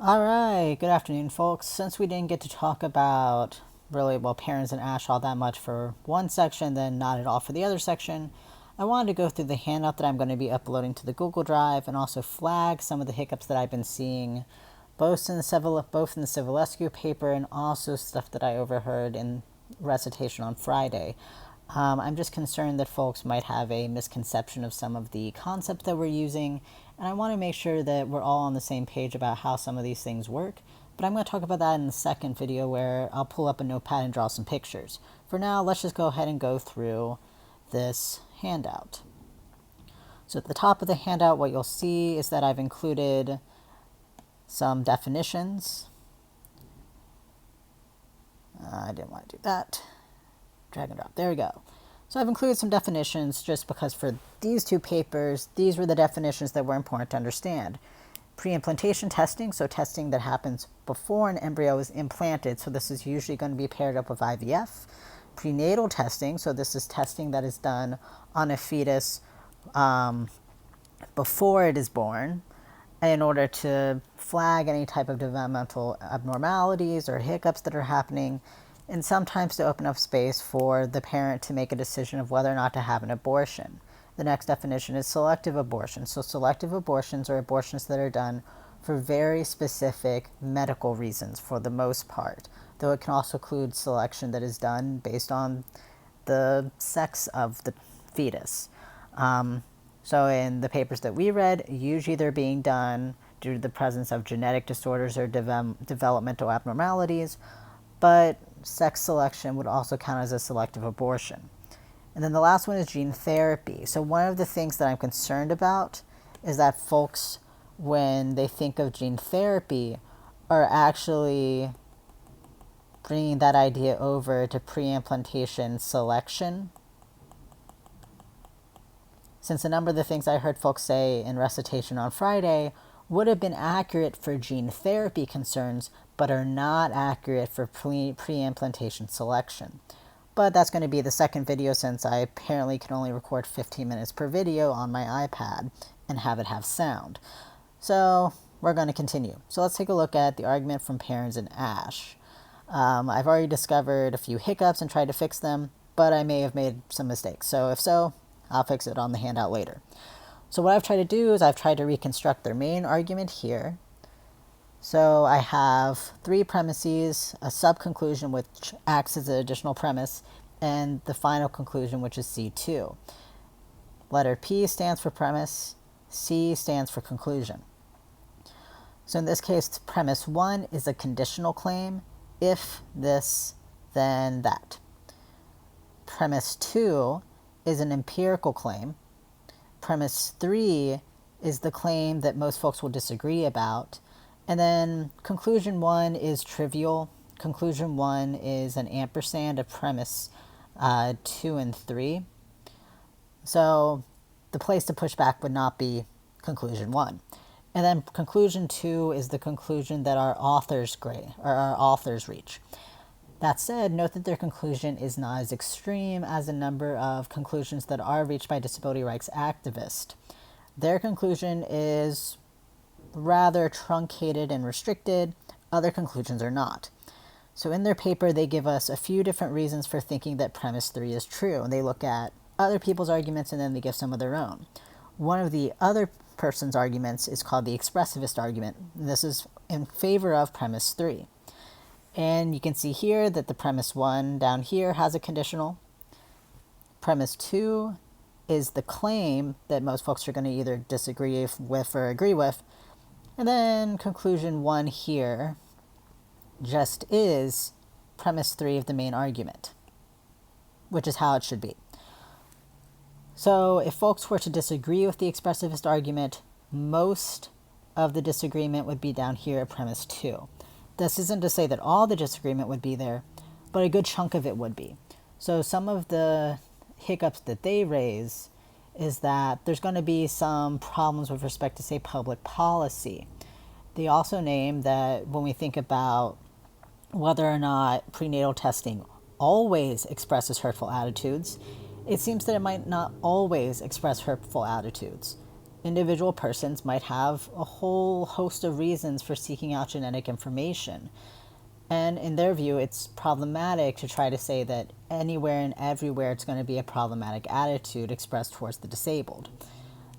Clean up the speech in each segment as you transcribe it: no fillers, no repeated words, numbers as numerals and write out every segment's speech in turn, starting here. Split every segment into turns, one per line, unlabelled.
Alright, good afternoon, folks. Since we didn't get to talk about parents and Ash all that much for one section, then not at all for the other section, I wanted to go through the handout that I'm going to be uploading to the Google Drive and also flag some of the hiccups that I've been seeing both in the Civilescu paper and also stuff that I overheard in recitation on Friday. I'm just concerned that folks might have a misconception of some of the concepts that we're using, and I want to make sure that we're all on the same page about how some of these things work. But I'm going to talk about that in the second video where I'll pull up a notepad and draw some pictures. For now, let's just go ahead and go through this handout. So at the top of the handout, what you'll see is that I've included some definitions. I didn't want to do that. Drag and drop. There we go. So I've included some definitions just because for these two papers, these were the definitions that were important to understand. Pre-implantation testing, so testing that happens before an embryo is implanted, so this is usually going to be paired up with IVF. Prenatal testing, so this is testing that is done on a fetus before it is born in order to flag any type of developmental abnormalities or hiccups that are happening, and sometimes to open up space for the parent to make a decision of whether or not to have an abortion. The next definition is selective abortion. So selective abortions are abortions that are done for very specific medical reasons for the most part, though it can also include selection that is done based on the sex of the fetus. So in the papers that we read, usually they're being done due to the presence of genetic disorders or developmental abnormalities, but sex selection would also count as a selective abortion. And then the last one is gene therapy. So one of the things that I'm concerned about is that folks, when they think of gene therapy, are actually bringing that idea over to pre-implantation selection. Since a number of the things I heard folks say in recitation on Friday would have been accurate for gene therapy concerns, but are not accurate for pre-implantation selection. But that's going to be the second video since I apparently can only record 15 minutes per video on my iPad and have it have sound. So we're going to continue. So let's take a look at the argument from Perrins and Ash. I've already discovered a few hiccups and tried to fix them, but I may have made some mistakes. So if so, I'll fix it on the handout later. So what I've tried to do is I've tried to reconstruct their main argument here. So I have three premises, a sub-conclusion which acts as an additional premise, and the final conclusion, which is C2. Letter P stands for premise, C stands for conclusion. So in this case, premise 1 is a conditional claim, if this, then that. Premise 2 is an empirical claim. Premise 3 is the claim that most folks will disagree about. And then conclusion 1 is trivial. Conclusion 1 is an ampersand of premise 2 and 3. So the place to push back would not be conclusion 1. And then conclusion 2 is the conclusion that our authors reach. That said, note that their conclusion is not as extreme as a number of conclusions that are reached by disability rights activists. Their conclusion is rather truncated and restricted. Other conclusions are not. So in their paper, they give us a few different reasons for thinking that premise 3 is true. And they look at other people's arguments and then they give some of their own. One of the other person's arguments is called the expressivist argument. This is in favor of premise 3. And you can see here that the premise 1 down here has a conditional. Premise 2 is the claim that most folks are going to either disagree with or agree with. And then conclusion 1 here just is premise 3 of the main argument, which is how it should be. So if folks were to disagree with the expressivist argument, most of the disagreement would be down here at premise 2. This isn't to say that all the disagreement would be there, but a good chunk of it would be. So some of the hiccups that they raise is that there's going to be some problems with respect to, say, public policy. They also name that when we think about whether or not prenatal testing always expresses hurtful attitudes, it seems that it might not always express hurtful attitudes. individual persons might have a whole host of reasons for seeking out genetic information. And in their view, it's problematic to try to say that anywhere and everywhere it's going to be a problematic attitude expressed towards the disabled.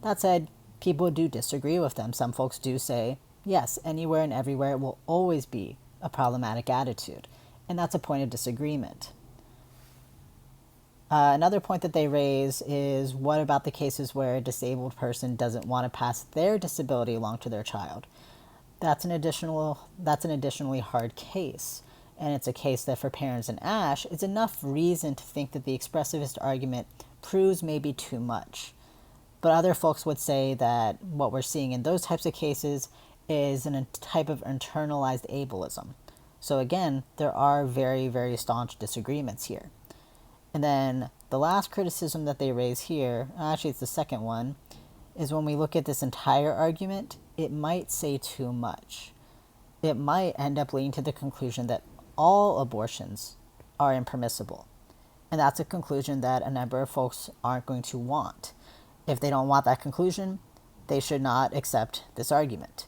That said, people do disagree with them. Some folks do say, yes, anywhere and everywhere it will always be a problematic attitude. And that's a point of disagreement. Another point that they raise is, what about the cases where a disabled person doesn't want to pass their disability along to their child? That's an additionally hard case. And it's a case that for parents in Ash, it's enough reason to think that the expressivist argument proves maybe too much. But other folks would say that what we're seeing in those types of cases is a type of internalized ableism. So again, there are very, very staunch disagreements here. And then the last criticism that they raise here, actually it's the second one, is when we look at this entire argument, it might say too much. It might end up leading to the conclusion that all abortions are impermissible. And that's a conclusion that a number of folks aren't going to want. If they don't want that conclusion, they should not accept this argument.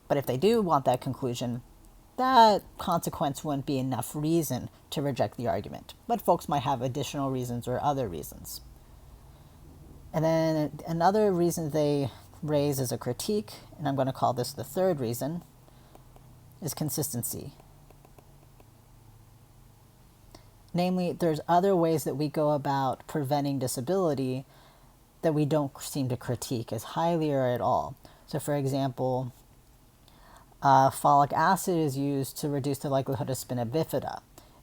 But if they do want that conclusion, that consequence wouldn't be enough reason to reject the argument. But folks might have additional reasons or other reasons. And then another reason they raise as a critique, and I'm going to call this the third reason, is consistency. Namely, there's other ways that we go about preventing disability that we don't seem to critique as highly or at all. So for example, folic acid is used to reduce the likelihood of spina bifida.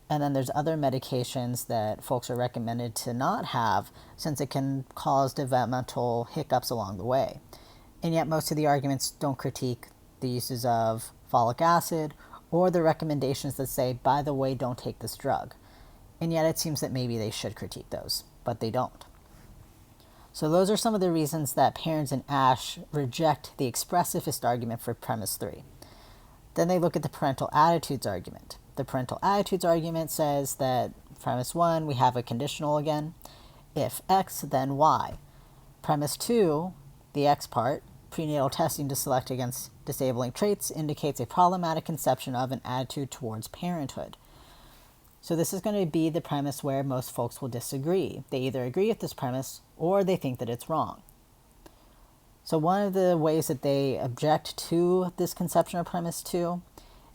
And then there's other medications that folks are recommended to not have, since it can cause developmental hiccups along the way. And yet most of the arguments don't critique the uses of folic acid or the recommendations that say, by the way, don't take this drug. And yet it seems that maybe they should critique those, but they don't. So those are some of the reasons that parents in Ash reject the expressivist argument for premise 3. Then they look at the parental attitudes argument. The parental attitudes argument says that premise 1, we have a conditional again. If X, then Y. Premise 2, the X part, prenatal testing to select against disabling traits, indicates a problematic conception of an attitude towards parenthood. So this is going to be the premise where most folks will disagree. They either agree with this premise or they think that it's wrong. So one of the ways that they object to this conception of premise 2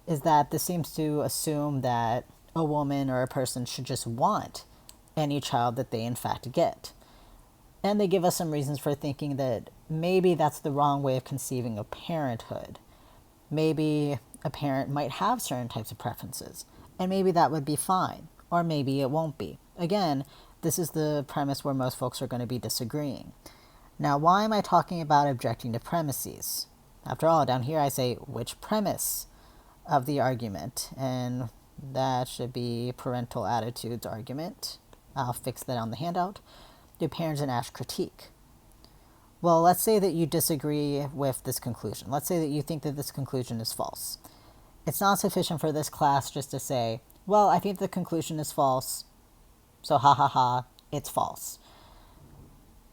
is that this seems to assume that a woman or a person should just want any child that they in fact get. And they give us some reasons for thinking that maybe that's the wrong way of conceiving of parenthood. Maybe a parent might have certain types of preferences, and maybe that would be fine, or maybe it won't be. Again, this is the premise where most folks are going to be disagreeing. Now, why am I talking about objecting to premises? After all, down here I say which premise of the argument, and that should be parental attitudes argument. I'll fix that on the handout. Do parents in Ash critique? Well, let's say that you disagree with this conclusion. Let's say that you think that this conclusion is false. It's not sufficient for this class just to say, well, I think the conclusion is false, so ha ha ha, it's false.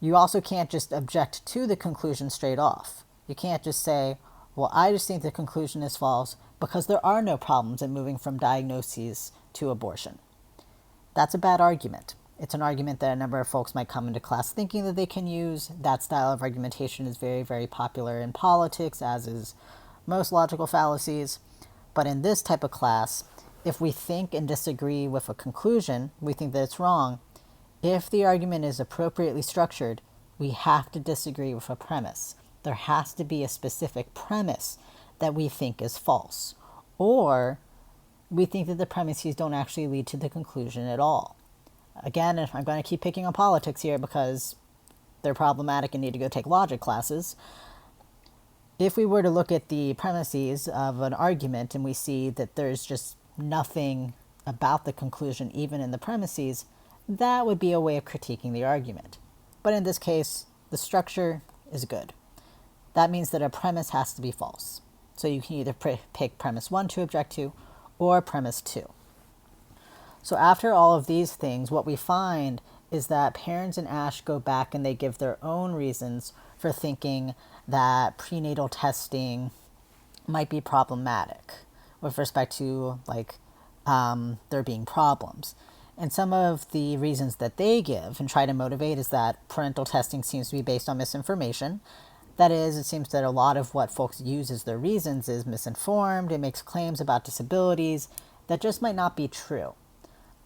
You also can't just object to the conclusion straight off. You can't just say, well, I just think the conclusion is false because there are no problems in moving from diagnoses to abortion. That's a bad argument. It's an argument that a number of folks might come into class thinking that they can use. That style of argumentation is very, very popular in politics, as is most logical fallacies. But in this type of class, if we think and disagree with a conclusion, we think that it's wrong. If the argument is appropriately structured, we have to disagree with a premise. There has to be a specific premise that we think is false. Or we think that the premises don't actually lead to the conclusion at all. Again, I'm going to keep picking on politics here because they're problematic and need to go take logic classes. If we were to look at the premises of an argument and we see that there's just nothing about the conclusion even in the premises, that would be a way of critiquing the argument. But in this case, the structure is good. That means that a premise has to be false. So you can either pick premise 1 to object to or premise 2. So after all of these things, what we find is that parents in Ash go back and they give their own reasons for thinking that prenatal testing might be problematic with respect to there being problems. And some of the reasons that they give and try to motivate is that parental testing seems to be based on misinformation. That is, it seems that a lot of what folks use as their reasons is misinformed. It makes claims about disabilities that just might not be true.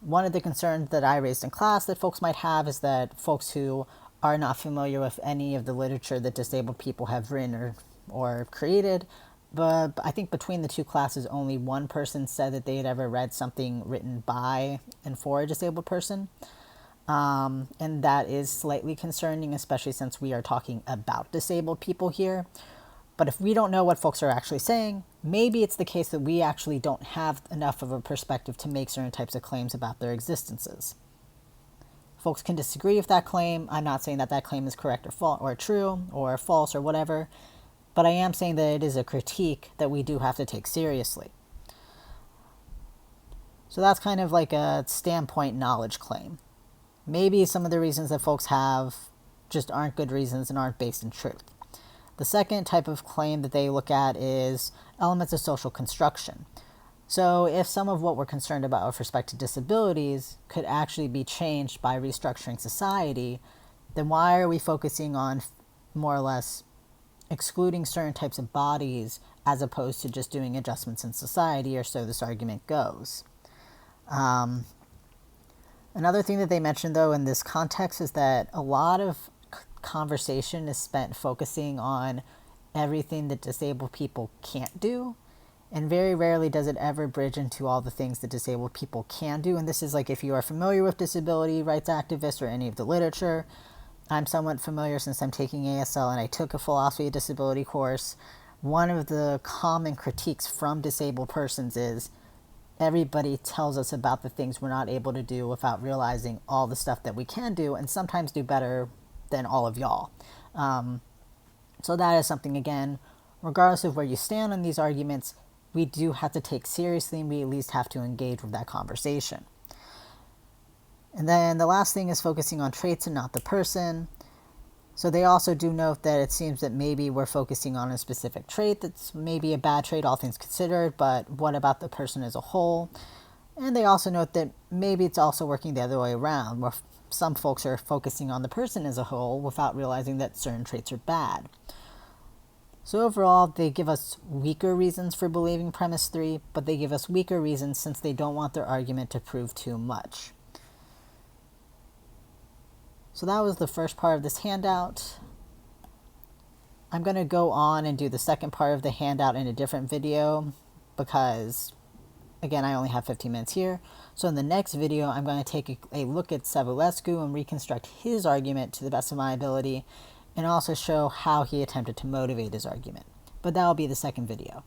One of the concerns that I raised in class that folks might have is that folks who are not familiar with any of the literature that disabled people have written or created, but I think between the two classes, only one person said that they had ever read something written by and for a disabled person. And that is slightly concerning, especially since we are talking about disabled people here. But if we don't know what folks are actually saying, maybe it's the case that we actually don't have enough of a perspective to make certain types of claims about their existences. Folks can disagree with that claim. I'm not saying that that claim is correct or true or false or whatever, but I am saying that it is a critique that we do have to take seriously. So that's kind of like a standpoint knowledge claim. Maybe some of the reasons that folks have just aren't good reasons and aren't based in truth. The second type of claim that they look at is elements of social construction. So if some of what we're concerned about with respect to disabilities could actually be changed by restructuring society, then why are we focusing on more or less excluding certain types of bodies as opposed to just doing adjustments in society, or so this argument goes. Another thing that they mentioned, though, in this context is that a lot of conversation is spent focusing on everything that disabled people can't do, and very rarely does it ever bridge into all the things that disabled people can do. And this is like, if you are familiar with disability rights activists or any of the literature, I'm somewhat familiar since I'm taking ASL and I took a philosophy of disability course. One of the common critiques from disabled persons is everybody tells us about the things we're not able to do without realizing all the stuff that we can do, and sometimes do better than all of y'all. So that is something, again, regardless of where you stand on these arguments, we do have to take seriously, and we at least have to engage with that conversation. And then the last thing is focusing on traits and not the person. So they also do note that it seems that maybe we're focusing on a specific trait that's maybe a bad trait, all things considered, but what about the person as a whole? And they also note that maybe it's also working the other way around, where some folks are focusing on the person as a whole without realizing that certain traits are bad. So overall, they give us weaker reasons for believing premise 3, but they give us weaker reasons since they don't want their argument to prove too much. So that was the first part of this handout. I'm going to go on and do the second part of the handout in a different video because, again, I only have 15 minutes here. So in the next video, I'm going to take a look at Savulescu and reconstruct his argument to the best of my ability, and also show how he attempted to motivate his argument. But that will be the second video.